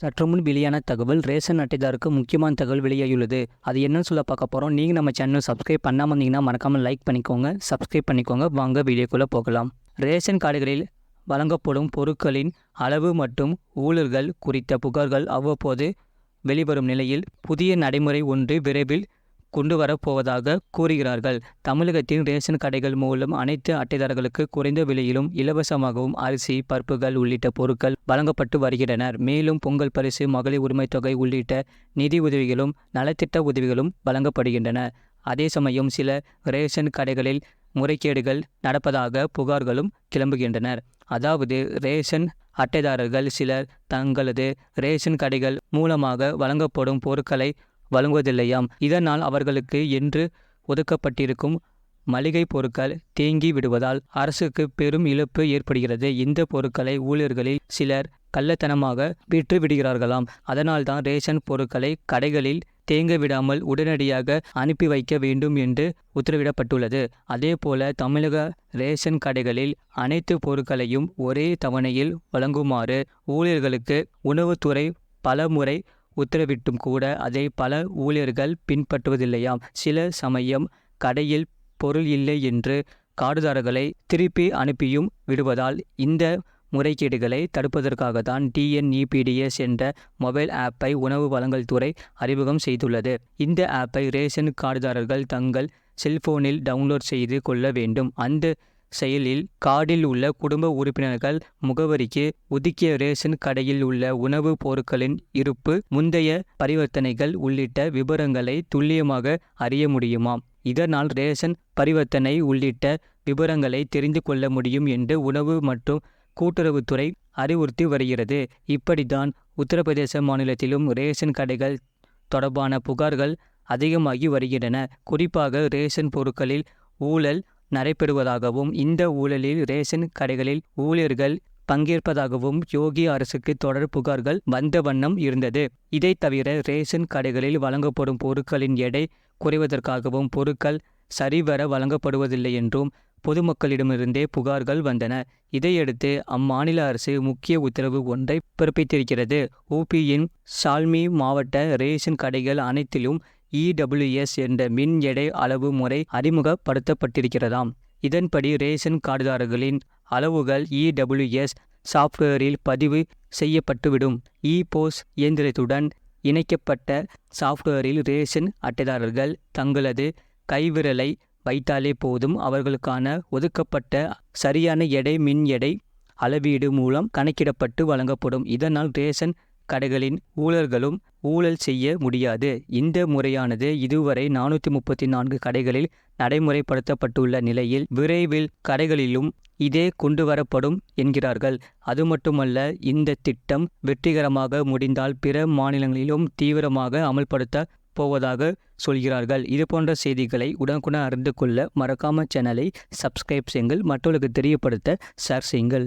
சற்று முன் வெளியான தகவல் ரேஷன் அட்டைதாருக்கு முக்கியமான தகவல் வெளியாகியுள்ளது. அது என்னன்னு சொல்ல பார்க்க போகிறோம். நீங்கள் நம்ம சேனல் சப்ஸ்கிரைப் பண்ணாமல் இருந்தீங்கன்னா மறக்காமல் லைக் பண்ணிக்கோங்க, சப்ஸ்கிரைப் பண்ணிக்கோங்க. வாங்க வீடியோக்குள்ளே போகலாம். ரேஷன் கார்டுகளில் வழங்கப்படும் பொருட்களின் அளவு மற்றும் ஊழல்கள் குறித்த புகார்கள் அவ்வப்போது வெளிவரும் நிலையில் புதிய நடைமுறை ஒன்று விரைவில் கொண்டு வரப்போவதாக கூறுகிறார்கள். தமிழகத்தின் ரேஷன் கடைகள் மூலம் அனைத்து அட்டைதாரர்களுக்கு குறைந்த விலையிலும் இலவசமாகவும் அரிசி, பருப்புகள் உள்ளிட்ட பொருட்கள் வழங்கப்பட்டு வருகின்றனர். மேலும் பொங்கல் பரிசு, மகளிர் உரிமை தொகை உள்ளிட்ட நிதி உதவிகளும் நலத்திட்ட உதவிகளும் வழங்கப்படுகின்றன. அதே சமயம் சில ரேஷன் கடைகளில் முறைகேடுகள் நடப்பதாக புகார்களும் கிளம்புகின்றனர். அதாவது ரேஷன் அட்டைதாரர்கள் சிலர் தங்களது ரேஷன் கடைகள் மூலமாக வழங்கப்படும் பொருட்களை வழங்குவதில்லையாம். இதனால் அவர்களுக்கு என்று ஒதுக்கப்பட்டிருக்கும் மளிகை பொருட்கள் தேங்கி விடுவதால் அரசுக்கு பெரும் இழப்பு ஏற்படுகிறது. இந்த பொருட்களை ஊழியர்களில் சிலர் கள்ளத்தனமாக விற்று விடுகிறார்களாம். அதனால்தான் ரேஷன் பொருட்களை கடைகளில் தேங்க விடாமல் உடனடியாக அனுப்பி வைக்க வேண்டும் என்று உத்தரவிடப்பட்டுள்ளது. அதேபோல தமிழக ரேஷன் கடைகளில் அனைத்து பொருட்களையும் ஒரே தவணையில் வழங்குமாறு ஊழியர்களுக்கு உணவுத்துறை பலமுறை உத்தரவிட்டும் கூட அதை பல ஊழியர்கள் பின்பற்றுவதில்லையாம். சில சமயம் கடையில் பொருள் இல்லை என்று கார்டுதாரர்களை திருப்பி அனுப்பியும் விடுவதால் இந்த முறைகேடுகளை தடுப்பதற்காக தான் TNEPDS என்ற மொபைல் ஆப்பை உணவு வழங்கல் துறை அறிமுகம் செய்துள்ளது. இந்த ஆப்பை ரேஷன் கார்டுதாரர்கள் தங்கள் செல்போனில் டவுன்லோட் செய்து கொள்ள வேண்டும். அந்த செயலில் கார்டில் உள்ள குடும்ப உறுப்பினர்கள் முகவரிக்கு ஒதுக்கிய ரேஷன் கடையில் உள்ள உணவு பொருட்களின் இருப்பு, முந்தைய பரிவர்த்தனைகள் உள்ளிட்ட விபரங்களை துல்லியமாக அறிய முடியுமாம். இதனால் ரேஷன் பரிவர்த்தனை உள்ளிட்ட விபரங்களை தெரிந்து கொள்ள முடியும் என்று உணவு மற்றும் கூட்டுறவுத்துறை அறிவுறுத்தி வருகிறது. இப்படித்தான் உத்தரப்பிரதேச மாநிலத்திலும் ரேஷன் கடைகள் தொடர்பான புகார்கள் அதிகமாகி வருகின்றன. குறிப்பாக ரேஷன் பொருட்களில் ஊழல் நடைபெறுவதாகவும் இந்த ஊழலில் ரேஷன் கடைகளில் ஊழியர்கள் பங்கேற்பதாகவும் யோகி அரசுக்கு தொடர் புகார்கள் வந்த வண்ணம் இருந்தது. இதை தவிர ரேஷன் கடைகளில் வழங்கப்படும் பொருட்களின் எடை குறைவதற்காகவும் பொருட்கள் சரிவர வழங்கப்படுவதில்லை என்றும் பொதுமக்களிடமிருந்தே புகார்கள் வந்தன. இதையடுத்து அம்மாநில அரசு முக்கிய உத்தரவு ஒன்றை பிறப்பித்திருக்கிறது. UPயின் சால்மி மாவட்ட ரேஷன் கடைகள் அனைத்திலும் EWS என்ற மின் எடை அளவு முறை அறிமுகப்படுத்தப்பட்டிருக்கிறதாம். இதன்படி ரேஷன் கார்டுதாரர்களின் அளவுகள் EWS சாஃப்ட்வேரில் பதிவு செய்யப்பட்டுவிடும். POS இயந்திரத்துடன் இணைக்கப்பட்ட சாஃப்ட்வேரில் ரேஷன் அட்டைதாரர்கள் தங்களது கைவிரலை வைத்தாலே போதும், அவர்களுக்கான ஒதுக்கப்பட்ட சரியான எடை மின் எடை அளவீடு மூலம் கணக்கிடப்பட்டு வழங்கப்படும். இதனால் ரேஷன் கடைகளின் ஊழியர்களும் ஊழல் செய்ய முடியாது. இந்த முறையானது இதுவரை 434 கடைகளில் நடைமுறைப்படுத்தப்பட்டுள்ள நிலையில் விரைவில் கடைகளிலும் இதே கொண்டு வரப்படும் என்கிறார்கள். அது மட்டுமல்ல, இந்த திட்டம் வெற்றிகரமாக முடிந்தால் பிற மாநிலங்களிலும் தீவிரமாக அமல்படுத்த போவதாக சொல்கிறார்கள். இதுபோன்ற செய்திகளை உடனுக்குடன் அறிந்து கொள்ள மறக்காம சேனலை சப்ஸ்கிரைப் செய்யுங்கள், மற்றவர்களுக்கு தெரியப்படுத்த ஷேர் செய்யுங்கள்.